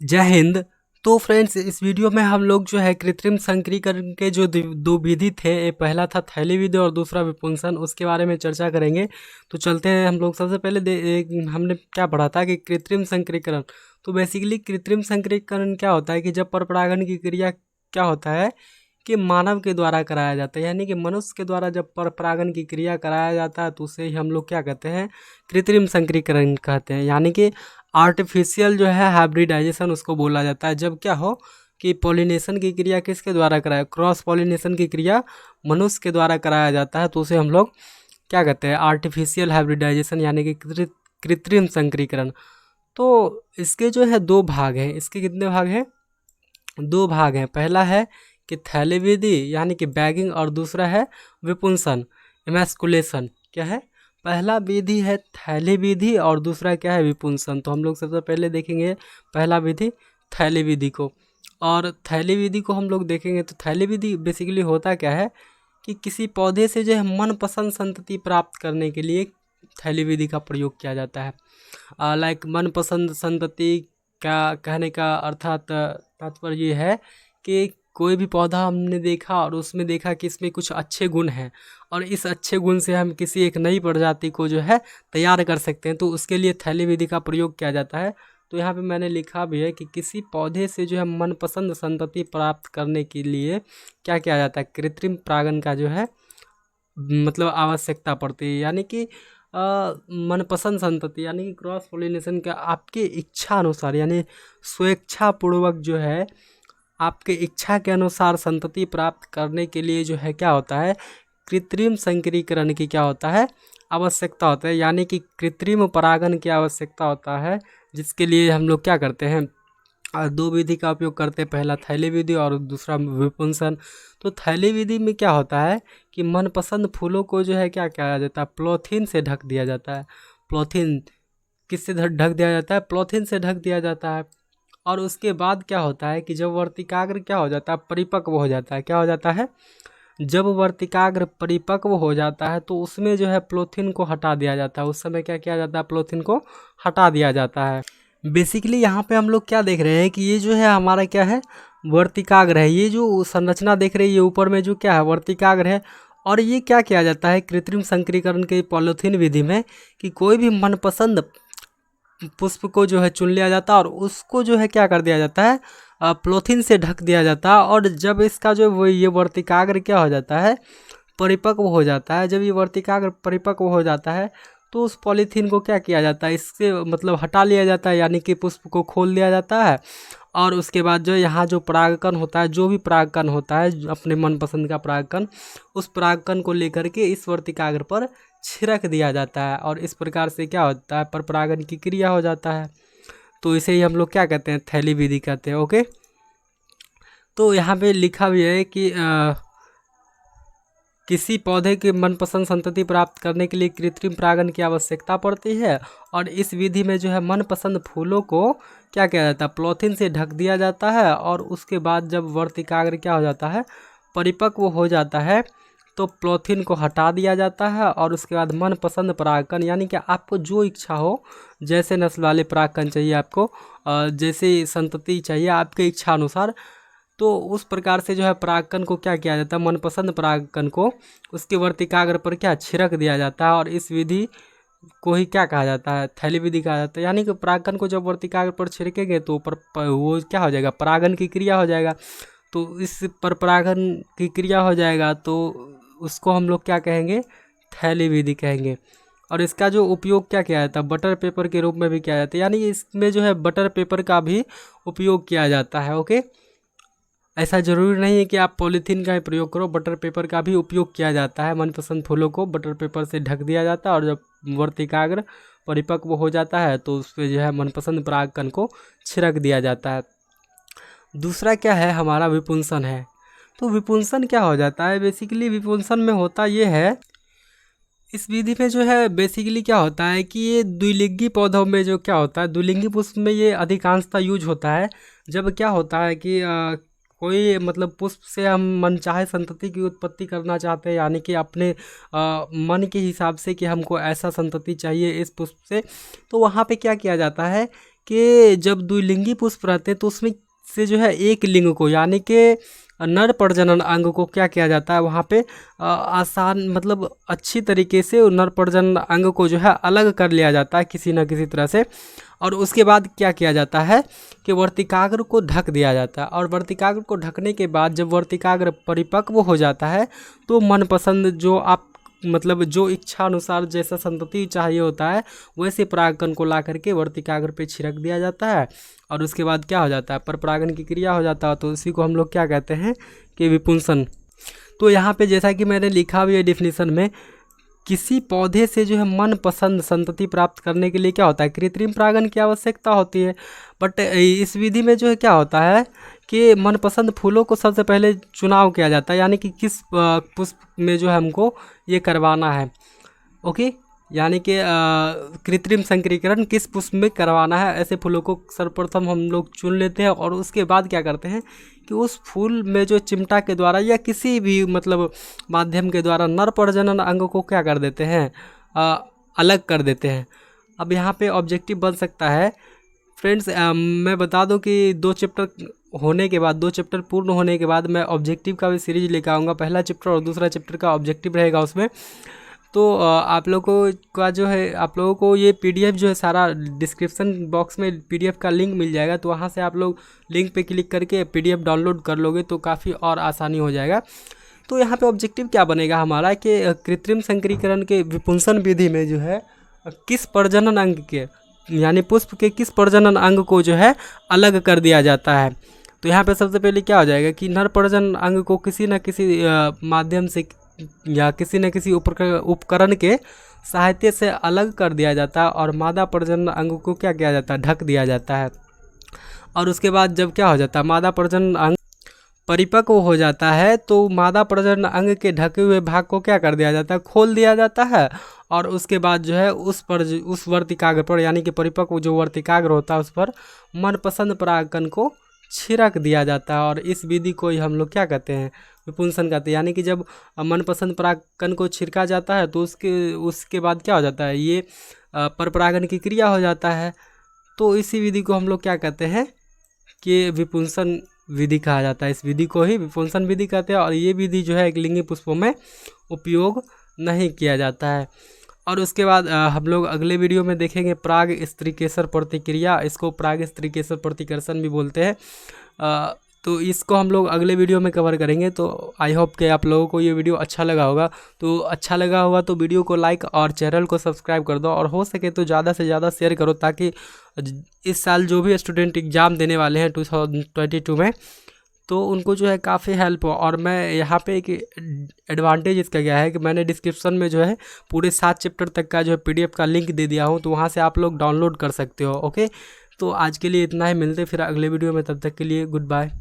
जय हिंद। तो फ्रेंड्स, इस वीडियो में हम लोग जो है कृत्रिम संकरीकरण के जो दो विधि थे, एक पहला था थैली विधि और दूसरा विपुंसन, उसके बारे में चर्चा करेंगे। तो चलते हैं हम लोग। सबसे पहले हमने क्या पढ़ा था कि कृत्रिम संकरीकरण। तो बेसिकली कृत्रिम संकरीकरण क्या होता है कि जब परपरागण की क्रिया क्या होता है कि मानव के द्वारा कराया जाता है, यानी कि मनुष्य के द्वारा जब परपरागण की क्रिया कराया जाता है तो उसे ही हम लोग क्या कहते हैं, कृत्रिम संकरीकरण कहते हैं। यानी कि आर्टिफिशियल जो है हाइब्रिडाइजेशन उसको बोला जाता है। जब क्या हो कि पॉलिनेशन की क्रिया किसके द्वारा कराया, क्रॉस पॉलिनेशन की क्रिया मनुष्य के द्वारा कराया जाता है तो उसे हम लोग क्या कहते हैं, आर्टिफिशियल हाइब्रिडाइजेशन यानी कि कृत्रिम संकरीकरण। तो इसके जो है दो भाग हैं। इसके कितने भाग हैं? दो भाग हैं। पहला है कि थैली विधि यानी कि बैगिंग, और दूसरा है विपुंसन, इमैस्कुलेशन। क्या है? पहला विधि है थैली विधि और दूसरा क्या है, विपुंसन। तो हम लोग सबसे पहले देखेंगे पहला विधि थैली विधि को। और थैली विधि को हम लोग देखेंगे तो थैली विधि बेसिकली होता क्या है कि किसी पौधे से जो है मनपसंद संतति प्राप्त करने के लिए थैली विधि का प्रयोग किया जाता है। लाइक मनपसंद संतति का कहने का अर्थात तात्पर्य ये है कि कोई भी पौधा हमने देखा और उसमें देखा कि इसमें कुछ अच्छे गुण हैं और इस अच्छे गुण से हम किसी एक नई प्रजाति को जो है तैयार कर सकते हैं, तो उसके लिए थैली विधि का प्रयोग किया जाता है। तो यहाँ पे मैंने लिखा भी है कि किसी पौधे से जो है मनपसंद संतति प्राप्त करने के लिए क्या किया जाता है, कृत्रिम परागण का जो है मतलब आवश्यकता पड़ती है। यानी कि मनपसंद संतति यानी कि क्रॉस पोलिनेशन का आपके इच्छा अनुसार, यानी स्वेच्छापूर्वक जो है आपके इच्छा के अनुसार संतति प्राप्त करने के लिए जो है क्या होता है, कृत्रिम संकरीकरण की क्या होता है, आवश्यकता होता है। यानी कि कृत्रिम परागण की आवश्यकता होता है, जिसके लिए हम लोग क्या करते हैं, दो विधि का उपयोग करते हैं। पहला थैली विधि और दूसरा विपुंसन। तो थैली विधि में क्या होता है कि मनपसंद फूलों को जो है क्या किया जाता है, पॉलीथीन से ढक दिया जाता है। पॉलीथीन किससे ढक दिया जाता है? पॉलीथीन से ढक दिया जाता है। और उसके बाद क्या होता है कि जब वर्तिकाग्र क्या हो जाता है, परिपक्व हो जाता है। क्या हो जाता है? जब वर्तिकाग्र परिपक्व हो जाता है तो उसमें जो है पॉलीथीन को हटा दिया जाता है। उस समय क्या किया जाता है, पॉलीथीन को हटा दिया जाता है। बेसिकली यहाँ पे हम लोग क्या देख रहे हैं कि ये जो है हमारा क्या है, वर्तिकाग्र है। ये जो संरचना देख रहे हैं ये ऊपर में जो क्या है, वर्तिकाग्र है। और ये क्या किया जाता है कृत्रिम संकरीकरण के पॉलीथीन विधि में कि कोई भी मनपसंद पुष्प को जो है चुन लिया जाता है और उसको जो है क्या कर दिया जाता है, पॉलीथीन से ढक दिया जाता है। और जब इसका जो वो ये वर्तिकाग्र क्या हो जाता है, परिपक्व हो जाता है। जब ये वर्तिकाग्र परिपक्व हो जाता है तो उस पॉलीथीन को क्या किया जाता है, इससे मतलब हटा लिया जाता है, यानी कि पुष्प को खोल दिया जाता है। और उसके बाद जो यहाँ जो परागकण होता है, जो भी परागकण होता है अपने मनपसंद का परागकण, उस परागकण को लेकर के इस वर्तिकाग्र पर छिड़क दिया जाता है। और इस प्रकार से क्या होता है, पर परागण की क्रिया हो जाता है। तो इसे ही हम लोग क्या कहते हैं, थैली विधि कहते हैं। ओके। तो यहाँ पे लिखा भी है कि किसी पौधे के मनपसंद संतति प्राप्त करने के लिए कृत्रिम परागण की आवश्यकता पड़ती है। और इस विधि में जो है मनपसंद फूलों को क्या किया जाता है, पॉलीथीन से ढक दिया जाता है। और उसके बाद जब वर्तिकाग्र क्या हो जाता है, परिपक्व हो जाता है, तो पॉलीथीन को हटा दिया जाता है। और उसके बाद मनपसंद परागकण, यानी कि आपको जो इच्छा हो, जैसे नस्ल वाले परागकण चाहिए आपको, जैसे संतति चाहिए आपके इच्छा अनुसार, तो उस प्रकार से जो है परागकण को क्या किया जाता है, मनपसंद परागकण को उसके वर्तिकाग्र पर क्या छिड़क दिया जाता है। और इस विधि को ही क्या कहा जाता है, थैली विधि कहा जाता है। यानी कि परागकण को जब वर्तिकाग्र पर छिड़केंगे तो ऊपर वो क्या हो जाएगा, परागण की क्रिया हो जाएगा। तो इस पर परागण की क्रिया हो जाएगा तो उसको हम लोग क्या कहेंगे, थैली विधि कहेंगे। और इसका जो उपयोग क्या किया जाता है, बटर पेपर के रूप में भी किया जाता है। यानी इसमें जो है बटर पेपर का भी उपयोग किया जाता है। ओके। ऐसा ज़रूरी नहीं है कि आप पॉलीथीन का ही प्रयोग करो, बटर पेपर का भी उपयोग किया जाता है। मनपसंद फूलों को बटर पेपर से ढक दिया जाता है और जब वर्तिकाग्र परिपक्व हो जाता है तो उस पर जो है मनपसंद परागकण को छिड़क दिया जाता है। दूसरा क्या है, हमारा विपुंसन है। तो विपुंसन क्या हो जाता है, बेसिकली विपुंसन में होता ये है, इस विधि में जो है बेसिकली क्या होता है कि ये द्विलिंगी पौधों में जो क्या होता है, द्विलिंगी पुष्प में ये अधिकांशतः यूज होता है। जब क्या होता है कि कोई मतलब पुष्प से हम मनचाहे संतति की उत्पत्ति करना चाहते हैं, यानी कि अपने मन के हिसाब से कि हमको ऐसा संतति चाहिए इस पुष्प से, तो वहाँ पे क्या किया जाता है कि जब द्विलिंगी पुष्प रहते हैं तो उसमें से जो है एक लिंग को यानी कि नर प्रजनन अंग को क्या किया जाता है वहाँ पे आसान मतलब अच्छी तरीके से नर प्रजनन अंग को जो है अलग कर लिया जाता है किसी न किसी तरह से। और उसके बाद क्या किया जाता है कि वर्तिकाग्र को ढक दिया जाता है। और वर्तिकाग्र को ढकने के बाद जब वर्तिकाग्र परिपक्व हो जाता है तो मनपसंद जो आप मतलब जो इच्छा अनुसार जैसा संतति चाहिए होता है वैसे परागकण को ला करके वर्तिकाग्र पे छिड़क दिया जाता है। और उसके बाद क्या हो जाता है, पर परागण की क्रिया हो जाता है, तो इसी को हम लोग क्या कहते हैं कि विपुंसन। तो यहाँ पे जैसा कि मैंने लिखा भी है डिफिनीसन में, किसी पौधे से जो है मनपसंद संतति प्राप्त करने के लिए क्या होता है, कृत्रिम परागण की आवश्यकता होती है। बट इस विधि में जो है क्या होता है कि मनपसंद फूलों को सबसे पहले चुनाव किया जाता है, यानी कि किस पुष्प में जो है हमको ये करवाना है। ओके, यानी कि कृत्रिम संकरीकरण किस पुष्प में करवाना है, ऐसे फूलों को सर्वप्रथम हम लोग चुन लेते हैं। और उसके बाद क्या करते हैं कि उस फूल में जो चिमटा के द्वारा या किसी भी मतलब माध्यम के द्वारा नर प्रजनन अंग को क्या कर देते हैं, अलग कर देते हैं। अब यहाँ पे ऑब्जेक्टिव बन सकता है फ्रेंड्स, मैं बता दूं कि 2 चैप्टर होने के बाद, 2 चैप्टर पूर्ण होने के बाद मैं ऑब्जेक्टिव का भी सीरीज लेकर आऊँगा। पहला चैप्टर और दूसरा चैप्टर का ऑब्जेक्टिव रहेगा उसमें। तो आप लोगों का जो है, आप लोगों को ये पीडीएफ जो है सारा डिस्क्रिप्शन बॉक्स में पीडीएफ का लिंक मिल जाएगा, तो वहाँ से आप लोग लिंक पे क्लिक करके पीडीएफ डाउनलोड कर लोगे तो काफ़ी और आसानी हो जाएगा। तो यहाँ पे ऑब्जेक्टिव क्या बनेगा हमारा कि कृत्रिम संकरीकरण के विपुंसन विधि में जो है किस प्रजनन अंग के यानी पुष्प के किस प्रजनन अंग को जो है अलग कर दिया जाता है। तो यहाँ पे सबसे पहले क्या हो जाएगा कि नर प्रजनन अंग को किसी न किसी माध्यम से या किसी न किसी उपकरण के सहायता से अलग कर दिया जाता है और मादा प्रजनन अंग को क्या किया जाता है, ढक दिया जाता है। और उसके बाद जब क्या हो जाता है, मादा प्रजनन अंग परिपक्व हो जाता है तो मादा प्रजनन अंग के ढके हुए भाग को क्या कर दिया जाता है, खोल दिया जाता है। और उसके बाद जो है उस वर्तिकाग्र पर यानी कि परिपक्व जो वर्तिकाग्र होता है उस पर मनपसंद परागकण को छिड़क दिया जाता है। और इस विधि को ही हम लोग क्या कहते हैं, विपुंसन कहते हैं। यानी कि जब मनपसंद परागकण को छिड़का जाता है तो उसके बाद क्या हो जाता है, ये परपरागण की क्रिया हो जाता है। तो इसी विधि को हम लोग क्या कहते हैं कि विपुंसन विधि कहा जाता है। इस विधि को ही विपुंसन विधि कहते हैं। और ये विधि जो है एक लिंगी पुष्पों में उपयोग नहीं किया जाता है। और उसके बाद हम लोग अगले वीडियो में देखेंगे प्राग स्त्रीकेसर प्रतिक्रिया, इसको प्राग स्त्रीकेसर प्रतिकर्षण भी बोलते हैं। तो इसको हम लोग अगले वीडियो में कवर करेंगे। तो आई होप कि आप लोगों को ये वीडियो अच्छा लगा होगा। तो अच्छा लगा होगा तो वीडियो को लाइक और चैनल को सब्सक्राइब कर दो, और हो सके तो ज़्यादा से ज़्यादा शेयर करो, ताकि इस साल जो भी स्टूडेंट एग्ज़ाम देने वाले हैं 2022 में, तो उनको जो है काफ़ी हेल्प हो। और मैं यहाँ पे एक एडवांटेज इसका क्या है कि मैंने डिस्क्रिप्शन में जो है पूरे 7 चैप्टर तक का जो है पीडीएफ का लिंक दे दिया हूँ, तो वहाँ से आप लोग डाउनलोड कर सकते हो। ओके, तो आज के लिए इतना ही, मिलते फिर अगले वीडियो में, तब तक के लिए गुड बाय।